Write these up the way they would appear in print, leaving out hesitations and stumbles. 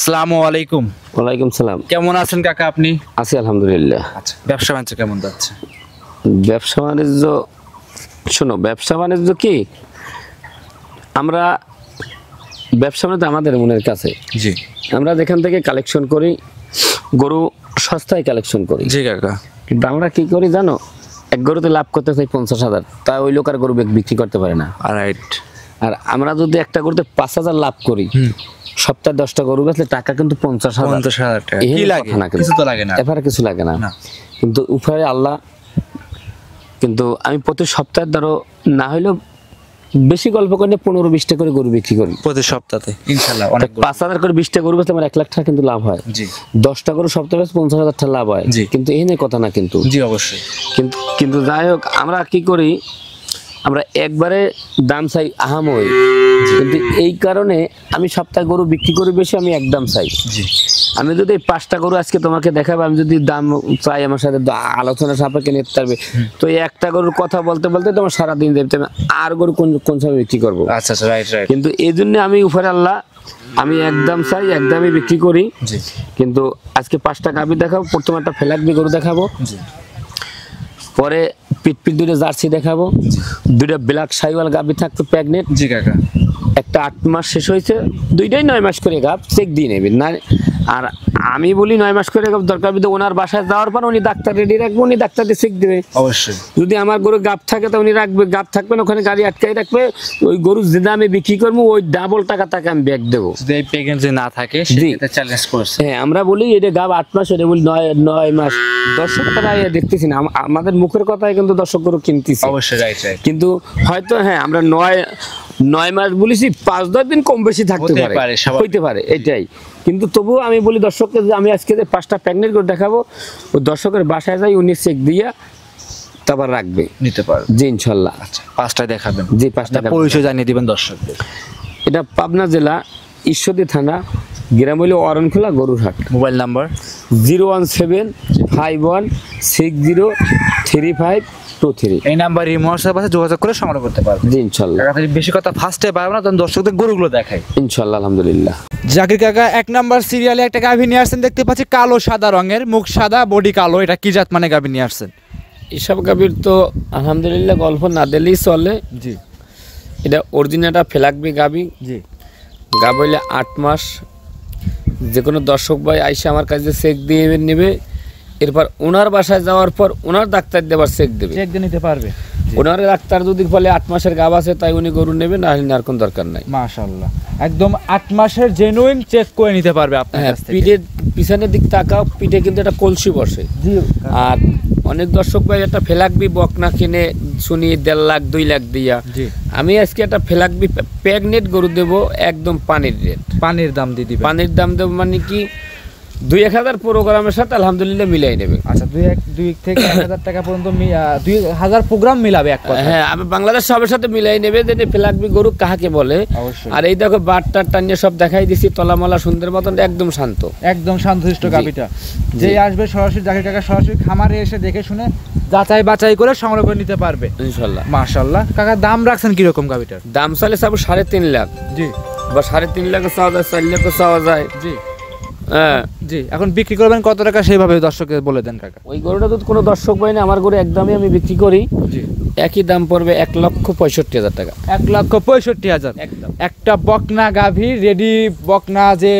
আসসালামু আলাইকুম। ওয়ালাইকুম সালাম। কেমন আছেন কাকা আপনি? আছি আলহামদুলিল্লাহ। আচ্ছা, ব্যবসা বাণিজ্য কেমন যাচ্ছে? ব্যবসা বাণিজ্য, শোনো, ব্যবসা বাণিজ্য কি, আমরা ব্যবসা বাণিজ্য আমাদের মনের কাছে। জি, আমরা যেখান থেকে কালেকশন করি, গরু সস্তায় কালেকশন করি। জি কাকা। কিন্তু আমরা কি করি জানো, এক গরুতে লাভ করতে চাই 50,000, তা ওই লোক আর গরু বিক্রি করতে পারে না। রাইট। আর আমরা যদি একটা গরুতে 5,000 লাভ করি, সপ্তাহে 10টা গরু বেচলে টাকা কিন্তু 50,000 টাকা। কি লাগে? কিছু তো লাগে না, এবারে কিছু লাগে না। কিন্তু উপরে আল্লাহ, কিন্তু আমি প্রতি সপ্তাহে ধরো না হইলেও বেশি গল্প করে 15-20টা করে গরু বিক্রি করি প্রতি সপ্তাহে। ইনশাআল্লাহ অনেক 5,000 করে 20টা গরু বেচলে আমার 1 লাখ টাকা কিন্তু লাভ হয়। জি। 10টা গরু সপ্তাহে 50,000 টাকা লাভ হয়। কিন্তু এই নিয়ে কথা না কিন্তু। জি অবশ্যই। কিন্তু যাই হোক, আমরা কি করি, আমরা একবারে দাম চাই আহামরি। কিন্তু এই কারণে আমি সপ্তাহে গরু বিক্রি করি বেশি, আমি একদম চাই। আমি যদি 5টা গরু আজকে তোমাকে দেখাবো, আমি যদি দাম চাই আমার সাথে আলোচনা সাপেক্ষে নিতে পারবে, তো এই একটা গরুর কথা বলতে বলতে তোমার সারাদিন যাবে, আর গরু কোন সময় বিক্রি করবো। আচ্ছা, রাইট রাইট। কিন্তু এই জন্য আমি উপরে আল্লাহ, আমি একদম চাই, একদমই বিক্রি করি। কিন্তু আজকে 5টা গাভী দেখাবো, প্রথমে একটা ফেলাকবি গরু দেখাবো, পরে পিট 2টা জার্সি দেখাবো, 2টা ব্ল্যাক শাইওয়াল গাভী থাকতো প্রেগনেন্ট। জি কাকা। একটা 8 মাস শেষ হয়েছে, 2টাই 9 মাস করে গাভ, চেক দিয়ে নেবেন না। আর আমি বলি 9 মাস করে গাভ দরকার, কিন্তু ওনার বাসায় যাওয়ার পর উনি ডাক্তার রেডি রাখবে, উনি ডাক্তার দিয়ে চেক দেবে অবশ্যই। যদি আমার গরু গাভ থাকে তো উনি রাখবে, গাভ থাকবে না ওখানে গাড়ি আটকাই রাখবে, ওই গরু যে দামে বিক্রি করবো ওই ডাবল টাকা তাকে আমি ব্যাক দেবো। যদি এই প্রেগন্যান্সি না থাকে সেটা চ্যালেঞ্জ করছে। হ্যাঁ, আমরা বলি এটা গাভ 8 মাস, এটা বলি 9 মাস। দর্শক তারা দেখতেছি না, আমাদের মুখের কথায় কিন্তু দর্শক গরু কিনতেছি। অবশ্যই, রাইট রাইট। কিন্তু হয়তো হ্যাঁ আমরা 9 মাস বলেছি, 5-10 দিন কম বেশি থাকতে পারে, হইতে পারে, এটাই। কিন্তু তবুও আমি বলি দর্শককে যে আমি আজকে যে 5টা প্রেগনেন্ট করে দেখাবো, ওই দর্শকের বাসায় যাই, উনি চেক দিয়া তারপর রাখবে, নিতে পারবে। জি ইনশাল্লাহ। আচ্ছা, 5টা দেখাবেন। জি, 5টা পরিচয় জানিয়ে দিবেন দর্শকদের। এটা পাবনা জেলা ঈশ্বরদী থানা, গ্রাম হইল অরণখোলা, গরুরহাট। Mobile number 01751503523। এই নাম্বার হোয়াটসঅ্যাপ আছে, যোগাযোগ করে সংগ্রহ করতে পারবেন। জি ইনশাল্লাহ। বেশি কথা ফার্স্টে পারবো না, তখন দর্শকদের গরুগুলো দেখাই ইনশাল্লাহ আলহামদুলিল্লাহ। জাকির কাকা 1 নাম্বার সিরিয়ালে একটা গাভী নিয়ে আসছেন, দেখতে পাচ্ছি কালো সাদা রঙের, মুখ সাদা, বডি কালো। এটা কি জাত মানে গাভী নিয়ে আসছেন? এসব গাভীর তো আলহামদুলিল্লাহ গল্প না দিলেই চলে। জি। এটা অরিজিনালটা ফেলাকবি গাভী। জি। গাভ হইলে 8 মাস। যে কোনো দর্শক ভাই আইসে আমার কাছে চেক দিয়ে নেবে, এরপর ওনার বাসায় যাওয়ার পর ওনার ডাক্তার দেবার চেক দেবে, চেক দিয়ে নিতে পারবে। ওনার ডাক্তার যদি বলে 8 মাসের গাভ আছে তাই উনি গরু নেবে, না হলে আর কোনো দরকার নাই। মাশাআল্লাহ, একদম 8 মাসের জেনুইন চেক করে নিতে পারবে আপনার কাছ থেকে। পিঠের পিছনের দিক তাকাও, পিঠে কিন্তু একটা কলসি বসে। জি। আর অনেক দর্শক ভাই একটা ফেলাকবি বকনা কিনে শুনি 1.5 লাখ 2 লাখ দিয়া। আমি আজকে একটা ফেলাকবি প্রেগনেন্ট গরু দেবো, একদম পানির রেট, পানির দাম দিয়ে দিবেন। পানির দাম দেবো মানে কি 2-1000 প্রোগ্রামের সাথে আলহামদুলিল্লাহ মিলাই নেবে। আচ্ছা, 2 থেকে 1000 টাকা পর্যন্ত 2000 প্রোগ্রাম মিলাবে এক কথা। হ্যাঁ, আমি বাংলাদেশ সবের সাথে মিলাই নেবে যে ফেলাকবি গরু কাহাকে বলে। আর এই দেখো বাটটার টানিয়ে সব দেখাই দিছি, তলামলা সুন্দর মতন, একদম শান্ত, একদম শান্তশিষ্ট গাভীটা। যে আসবে সরাসরি জাকির কাকা সরাসরি খামারে এসে দেখে শুনে যাচাই বাছাই করে সংগ্রহ করে নিতে পারবে ইনশাআল্লাহ। মাশাআল্লাহ। কাকা দাম রাখছেন কি রকম গাভীটার? দাম চলে সব 3.5 লাখ। জি। বা 3.5 লাখ চাওয়া যায়, 4 লাখ চাওয়া যায়। জি। হ্যাঁ জি। এখন বিক্রি করবেন কত টাকা সেইভাবে দর্শককে বলে দেন কাকা। ওই গরুটা তো কোনো দর্শক পাই না, আমার গরু একদমই আমি বিক্রি করি। জি। একই দাম পড়বে 1,65,000 টাকা। 1,65,000 একদম। একটা বকনা গাভী রেডি, বকনা যে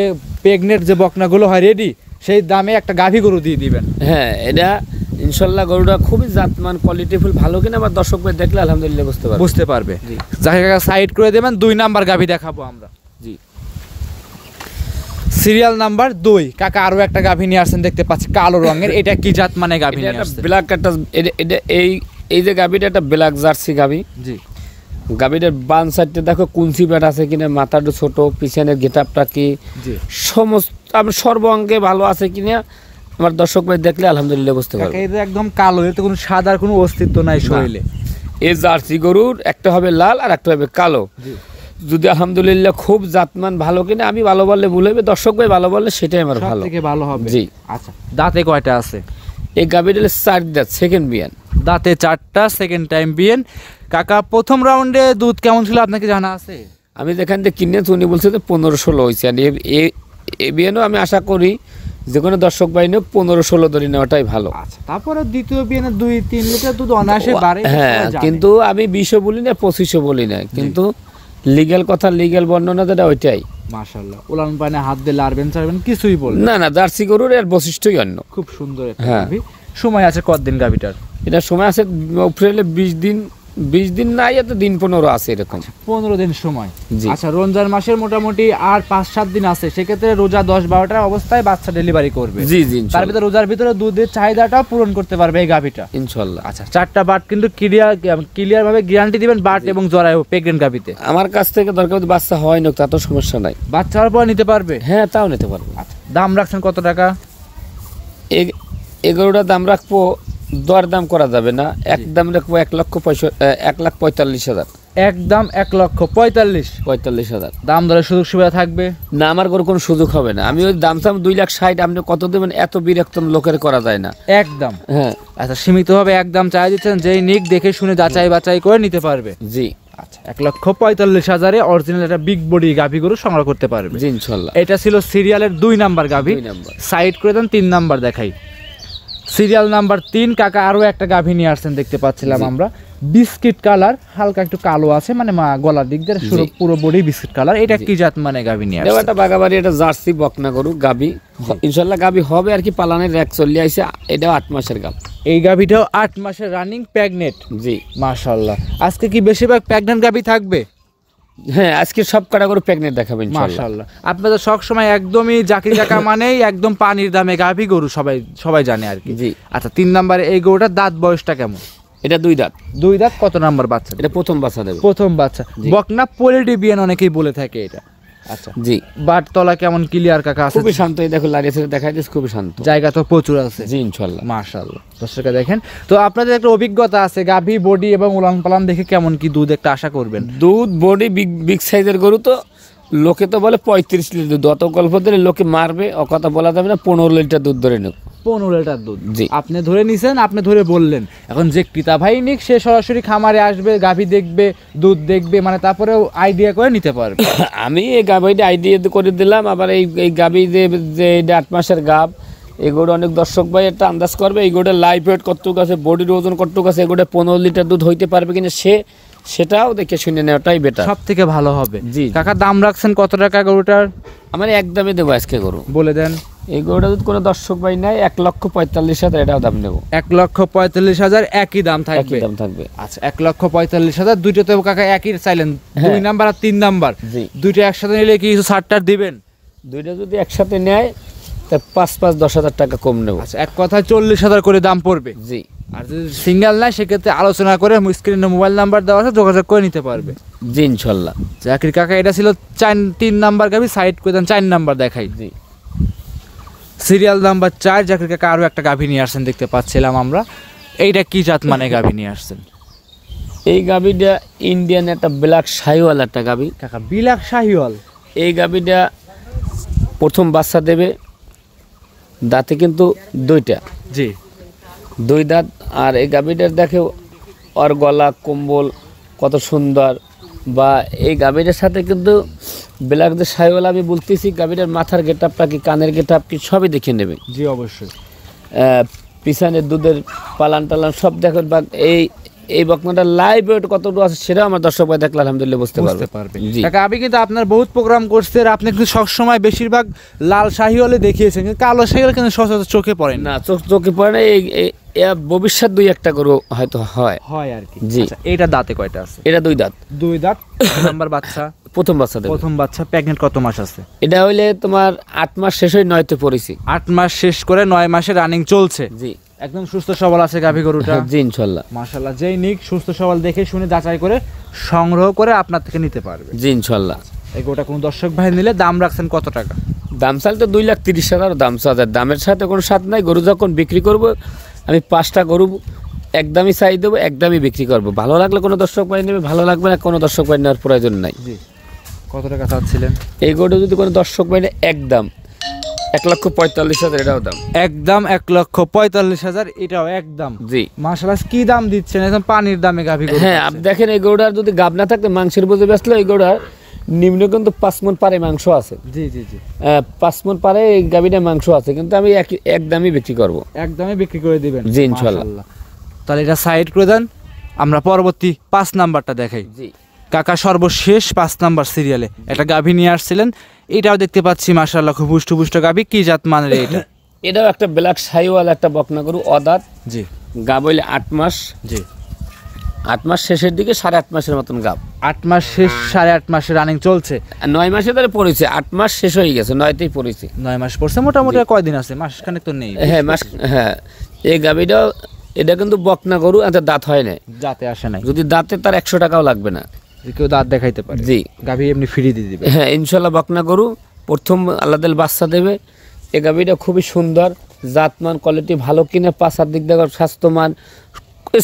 প্রেগনেন্ট যে বকনাগুলো হয় রেডি, সেই দামে একটা গাভী গরু দিয়ে দিবেন। হ্যাঁ, এটা ইনশাল্লাহ গরুটা খুবই জাতমান, কোয়ালিটিফুল, ভালো কিনা আমার দর্শক ভাই দেখলে আলহামদুলিল্লাহ বুঝতে পারবে। জাকির কাকা সাইড করে দেবেন। 2 নাম্বার গাভী দেখাবো আমরা। জি। Serial number 2। কাকা আরো একটা গাভী নিয়ে আসছেন, দেখতে পাচ্ছি কালো রঙের। এটা কি জাত মানে গাভী নিয়ে আসছেন? ব্ল্যাক একটা, এটা এই যে গাভীটা একটা ব্ল্যাক জার্সি গাভী। জি। গাভীটার বাম সাইডে দেখো কুঞ্চি ব্যাট আছে কিনা, মাথাটা ছোট, পিছনের গেটআপটা কি, সমস্ত আমার সর্বাঙ্গে ভালো আছে কিনা আমার দর্শক ভাই দেখলে আলহামদুলিল্লাহ বুঝতে পারবে। এটা একদম কালো, এর তো কোনো সাদার কোনো অস্তিত্ব নাই শরীরে। এই জার্সি গরুর একটা হবে লাল আর একটা হবে কালো। যদি আলহামদুলিল্লাহ খুব জাতমান ভালো কিনা, আমি ভালো বললে ভুল হবে, দর্শক ভাই ভালো বললে সেটাই আমার ভালো, সবথেকে ভালো হবে। জি। আচ্ছা, দাঁতে কয়টা আছে? এই গাভীটা 4 দাঁত, সেকেন্ড বিয়ান। দাঁতে 4টা, সেকেন্ড টাইম বিয়ান। কাকা প্রথম রাউন্ডে দুধ কেমন ছিল আপনাকে জানা আছে? আমি যেখান থেকে কিনেছি উনি বলছে যে 15-16 হয়েছে। আর এই বিয়ানও আমি আশা করি যে কোনো দর্শক ভাই নিয়োগ 15-16 ধরে নেওয়াটাই ভালো। আচ্ছা, তারপরে দ্বিতীয় বিয়ানে 2-3 লিটার দুধ অনায়াসে বাড়ে, হ্যাঁ, কিন্তু আমি 20ও বলি না 25ও বলি না, কিন্তু লিগ্যাল কথা, লিগ্যাল বর্ণনা যেটা ওইটাই। মাশাআল্লাহ, উলান পানে হাত দিয়ে লাড়বেন ছাড়বেন কিছুই বলবেন না না, জার্সি গরুর এর বৈশিষ্ট্যই অন্য। খুব সুন্দর একটা হ্যাঁ। গাভী। সময় আছে কতদিন গাভীটার? এটা সময় আছে এপ্রিলে 20 দিন নাই, এত দিন 15 আছে এরকম। 15 দিন সময়। জি। আচ্ছা, রমজান মাসের মোটামুটি আর 5-7 দিন আছে, সেক্ষেত্রে রোজা 10-12টার অবস্থায় বাচ্চা ডেলিভারি করবে। জি জি, তার ভিতরে রোজার ভিতরে দুধের চাহিদাটাও পূরণ করতে পারবে এই গাভীটা ইনশাল্লাহ। আচ্ছা, 4টা বাট কিন্তু ক্লিয়ার ভাবে গ্যারান্টি দিবেন বাট এবং জরায়ু প্রেগনেন্ট গাভীতে। আমার কাছ থেকে দরকার যদি বাচ্চা হয় না তা তো সমস্যা নাই, বাচ্চা হওয়ার পর নিতে পারবে। হ্যাঁ তাও নিতে পারবো। আচ্ছা, দাম রাখছেন কত টাকা? এই গরুটার দাম রাখবো, দর দাম করা যাবে না, একদম রাখবো 1,45,000। একদম 1,45,000। দাম দরের সুযোগ সুবিধা থাকবে না, আমার গরু কোনো সুযোগ হবে না। আমি ওই দাম চাম 2,60,000, আপনি কত দেবেন? এত বিরক্ত লোকের করা যায় না একদম। হ্যাঁ। আচ্ছা, সীমিতভাবে একদম চাই দিচ্ছেন, যেই নিক দেখে শুনে যাচাই বাছাই করে নিতে পারবে। জি। আচ্ছা, 1,45,000-এ অরিজিনাল একটা বিগ বডি গাভী গরু সংগ্রহ করতে পারবে। জি ইনশাল্লাহ। এটা ছিল সিরিয়ালের 2 নাম্বার গাভী। 2 নাম্বার। সাইড করে দেন, 3 নাম্বার দেখাই। সিরিয়াল নাম্বার 3 কাকা আরো একটা গাভী নিয়ে আসছেন দেখতে পাচ্ছিলাম আমরা, বিস্কিট কালার, হালকা একটু কালো আছে, মানে মা গলার দিক দিয়ে পুরো বডি বিস্কিট কালার। এটা কি জাত মানে গাভী নিয়ে আসছেন? এটা বাগাবাড়ি, এটা জার্সি বকনা গরু গাভী, ইনশাল্লাহ গাভী হবে আর কি। পালানের এক চলে আইছে, এটাও 8 মাসের গাভ। এই গাভীটাও 8 মাসের রানিং প্রেগনেন্ট। জি মাশাআল্লাহ। আজকে কি বেশিরভাগ প্রেগনেন্ট গাভী থাকবে? হ্যাঁ, আজকে সব কাটা করে প্রেগনেন্ট দেখাবেন ইনশাল্লাহ। মাশাআল্লাহ। আপনাদের সব সময় একদমই জাকির কাকা মানেই একদম পানির দামে গাভী গরু, সবাই জানে আর কি। জি। আচ্ছা, 3 নাম্বারে এই গরুটার দাঁত বয়সটা কেমন? এটা 2 দাঁত। 2 দাঁত। কত নাম্বার বাচ্চা? এটা প্রথম বাচ্চা দেবে। প্রথম বাচ্চা। বকনা পোলিটিবিয়ান অনেকেই বলে থাকে এটা। আচ্ছা, জি। বাট তলা কেমন ক্লিয়ার কাকা আছে? খুবই শান্ত, এই দেখো লারিয়ে ছেড়ে দেখাই দিস, খুবই শান্ত, জায়গা তো প্রচুর আছে। জি ইনশাল্লাহ। মাশাআল্লাহ। দর্শকরা দেখেন তো, আপনাদের একটা অভিজ্ঞতা আছে, গাভী বডি এবং উলান পালান দেখে কেমন কি দুধ একটা আশা করবেন? দুধ বডি বিগ সাইজের গরু তো লোকে তো বলে 35 লিটার দুধ, অত গল্প ধরে লোকে মারবে, ও কথা বলা যাবে না। 15 লিটার দুধ ধরে নেব। 15 লিটার দুধ। জি। আপনি ধরে নিছেন, আপনি ধরে বললেন। এখন যে ক্রেতা ভাই নিক, সে সরাসরি খামারে আসবে, গাভী দেখবে, দুধ দেখবে, মানে তারপরেও আইডিয়া করে নিতে পারবে। আমি এই গাভীটা আইডিয়া করে দিলাম। আবার এই গাভী যে 8 মাসের গাভ, এই গরু অনেক দর্শক ভাই একটা আন্দাজ করবে এই গরুটার লাইফ ওয়েট কতটুকু আছে, বডির ওজন কতটুকু আছে, এই গরুটা 15 লিটার দুধ হইতে পারবে কিনা সেটাও দেখে শুনে নেওয়াটাই বেটার, সব থেকে ভালো হবে। জি। কাকা দাম রাখছেন কত টাকা গরুটার? আমার একদমই দেবো আজকে গরু, বলে দেন। এই গরুটা যদি কোনো দর্শক ভাই নাই 1,45,000 এটাও দাম নেবো। 1,45,000 একই দাম থাকবে। একই দাম থাকবে। আচ্ছা, 1,45,000। দুইটা তো কাকা একই চাইলেন, 2 নাম্বার আর 3 নাম্বার। জি। দুইটা একসাথে নিলে কি কিছু ছাড়টার দিবেন? দুইটা যদি একসাথে নেয় তা 5,10,000 টাকা কম নেবো। আচ্ছা, এক কথায় 40,000 করে দাম পড়বে। জি। আর যদি সিঙ্গেল নেয় সেক্ষেত্রে আলোচনা করে স্ক্রিনে মোবাইল নাম্বার দেওয়া আছে, যোগাযোগ করে নিতে পারবে। জি ইনশাল্লাহ। জাকির কাকা এটা ছিল 3 নাম্বার গাভী, সাইড করে দেন। 4 নাম্বার দেখাই। জি। সিরিয়াল নাম্বার 4 জাকির কাকা আরো একটা গাভী নিয়ে আসছেন দেখতে পাচ্ছিলাম আমরা। এইটা কি জাত মানে গাভী নিয়ে আসছেন? এই গাভীটা ইন্ডিয়ান একটা ব্ল্যাক শাহিওয়াল একটা গাভী কাকা, বিলাক শাহিওয়াল। এই গাভীটা প্রথম বাচ্চা দেবে, দাঁতে কিন্তু 2টা। জি। 2 দাঁত। আর এই গাভীটার দেখে ওর গলা কম্বল কত সুন্দর, বা এই গাভীটার সাথে কিন্তু ব্ল্যাক যে শাহিওয়াল আমি বলতেছি, গাভীটার মাথার গেটআপটা কি, কানের গেটআপ কি, সবই দেখে নেবে। জি অবশ্যই। পিছনে দুধের পালান টালান সব দেখেন। বা এই বকনাটা লাইভ ওয়েট কতটুকু আছে সেটাও আমার দর্শক ভাই দেখলে আলহামদুলিল্লাহ বুঝতে পারবে। জি। কাকা, আমি কিন্তু আপনার বহুত প্রোগ্রাম করছি, আর আপনি কিন্তু সবসময় বেশিরভাগ লাল শাহিওয়ালে দেখিয়েছেন, কিন্তু কালো শাহিওয়াল কিন্তু সচরাচর চোখে পড়ে না, চোখে পড়ে না। ভবিষ্যৎ 2-1টা গরু হয়তো হয় আর কি। জি। আচ্ছা, এইটা দাঁতে কয়টা আছে? এটা 2 দাঁত। 2 দাঁত। নাম্বার বাচ্চা? প্রথম বাচ্চা দেবে। প্রথম বাচ্চা। প্রেগনেন্ট কত মাস আছে? এটা হইলে তোমার 8 মাস শেষ হয়ে 9তে পড়েছি। 8 মাস শেষ করে 9 মাসে রানিং চলছে। জি। একদম সুস্থ সবল আছে গাভী গরুটা। জি ইনশাল্লাহ। মাশাআল্লাহ। যেই নিক সুস্থ সবল দেখে শুনে যাচাই করে সংগ্রহ করে আপনার থেকে নিতে পারবে। জি ইনশাল্লাহ। এই গরুটা কোন দর্শক ভাই নিলে দাম রাখছেন কত টাকা? দাম চাল তো 2,30,000 দাম চাওয়া, দামের সাথে কোনো সাথ নাই। গরু যখন বিক্রি করব আমি 5টা গরু একদমই চাই দেবো, একদমই বিক্রি করবো। ভালো লাগলে কোনো দর্শক ভাই নেবে, ভালো লাগবে না কোনো দর্শক ভাই নেওয়ার প্রয়োজন নাই। জি। কত টাকা চাচ্ছিলেন? এই গরুটা যদি কোনো দর্শক ভাই নেয় একদম 1,45,000 এটাও দাম। একদম 1,45,000 এটাও একদম। জি। মাশাআল্লাহ, কি দাম দিচ্ছেন? একদম পানির দামে গাভী গরু। হ্যাঁ, আপনি দেখেন এই গরুটার যদি গাব না থাকতে মাংসের বোঝে বেচলো, এই গরুটার নিম্ন কিন্তু 5 মণ পারে মাংস আছে, জি জি জি 5 মণ পারে এই গাভীটা মাংস আছে, কিন্তু আমি একদমই বিক্রি করব। একদমই বিক্রি করে দিবেন জি, ইনশাল্লাহ। মাশাআল্লাহ। তাহলে এটা সাইড করে দেন, আমরা পরবর্তী 5 নাম্বারটা দেখাই। জি কাকা সর্বশেষ 5 নাম্বার সিরিয়ালে একটা গাভী নিয়ে আসছিলেন, এটাও দেখতে পাচ্ছি মাশাআল্লাহ খুব পুষ্ট গাভী, কি জাত মানের এটা? এটাও একটা ব্ল্যাক শাহিওয়াল একটা বকনা গরু, অদাঁত, জি গাব হইলে 8 মাস, জি 8 মাস শেষের দিকে 8.5 মাসের মতন গাব। 8 মাস শেষ, 8.5 মাসে রানিং চলছে, 9 মাসে ধরে পড়েছে, 8 মাস শেষ হয়ে গেছে, 9তেই পড়েছে। 9 মাস পড়ছে, মোটামুটি কয়দিন আছে, মাসখানেক তো নেই। হ্যাঁ মাস, হ্যাঁ এই গাভীটাও, এটা কিন্তু বকনা গরু, এত দাঁত হয় না, জাতে আসে নাই, যদি দাঁতে তার 100 টাকাও লাগবে না। যে কেউ দাঁত দেখাইতে পারে, জি গাভী এমনি ফ্রি দিয়ে দিবে। হ্যাঁ ইনশাল্লাহ বকনা গরু, প্রথম আল্লাহদের বাচ্চা দেবে। এই গাভীটা খুবই সুন্দর, জাতমান কোয়ালিটি ভালো, কিনে পাঁচার দিক দিয়ে স্বাস্থ্যমান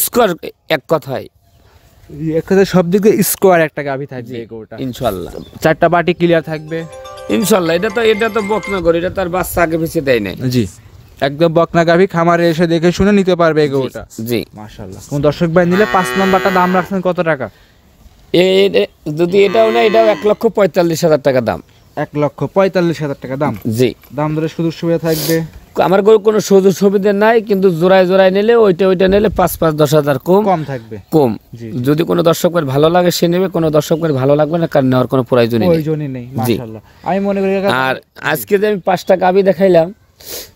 স্কোয়ার, এক কথায় একসাথে সব দিক দিয়ে স্কোয়ার একটা গাভী থাকবে এই গরুটা। ইনশাল্লাহ। 4টা বাটি ক্লিয়ার থাকবে ইনশাল্লাহ এটা তো বকনা গরু, এটা তার বাচ্চা আগে পিছিয়ে দেয় নাই। জি, একদম বকনা গাভী, খামারে এসে দেখে শুনে নিতে পারবে এই গরুটা। জি মাশাআল্লাহ। কোন দর্শক ভাই নিলে 5 নাম্বারটা দাম রাখছেন কত টাকা? যদি এটাও না, এটাও 1,45,000 টাকা দাম। 1,45,000 টাকা দাম। জি দাম ধরে সুযোগ সুবিধা থাকবে? আমার গরু কোনো সুযোগ সুবিধা নাই, কিন্তু জোড়ায় নিলে ওইটা নিলে 5,10,000 কম থাকবে। কম। জি। যদি কোনো দর্শকের ভালো লাগে সে নেবে, কোনো দর্শকের ভালো লাগবে না, কারণ নেওয়ার কোনো প্রয়োজনই নেই। প্রয়োজনই নেই। মাশাআল্লাহ। আমি মনে করি আর আজকে যে আমি 5টা গাভী দেখাইলাম,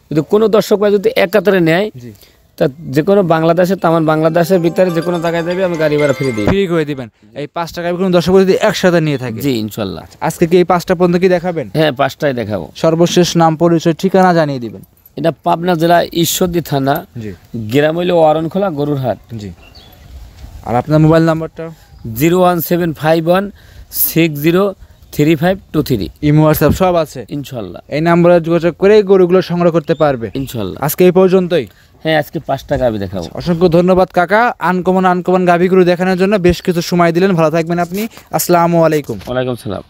যদি কোনো দর্শক ভাই যদি একাত্তরে নেয়, জি তা যে কোনো বাংলাদেশে, তামান বাংলাদেশের ভিতরে যে কোনো জায়গায় দেবে, আমি গাড়ি ভাড়া ফিরে দিই। ফ্রি করে দিবেন। এই 5টা গাভী কোন দর্শক যদি একসাথে নিয়ে থাকে? জি ইনশাল্লাহ। আজকে কি এই 5টা পর্যন্ত কি দেখাবেন? হ্যাঁ 5টাই দেখাবো। সর্বশেষ নাম, পরিচয়, ঠিকানা জানিয়ে দিবেন। এটা পাবনা জেলা ঈশ্বরদী থানা, জি গ্রাম হইল অরণখোলা, গরুরহাট। জি। আর আপনার মোবাইল নাম্বারটা? 01751603523। ইমো, হোয়াটসঅ্যাপ সব আছে ইনশাল্লাহ। এই নম্বরে যোগাযোগ করে এই গরুগুলো সংগ্রহ করতে পারবে। ইনশাল্লাহ। আজকে এই পর্যন্তই। হ্যাঁ আজকে 5টা গাভী দেখাবো। অসংখ্য ধন্যবাদ কাকা, আনকমন গাভীগুলো দেখানোর জন্য বেশ কিছু সময় দিলেন। ভালো থাকবেন আপনি। আসসালামু আলাইকুম। ওয়ালাইকুম সালাম।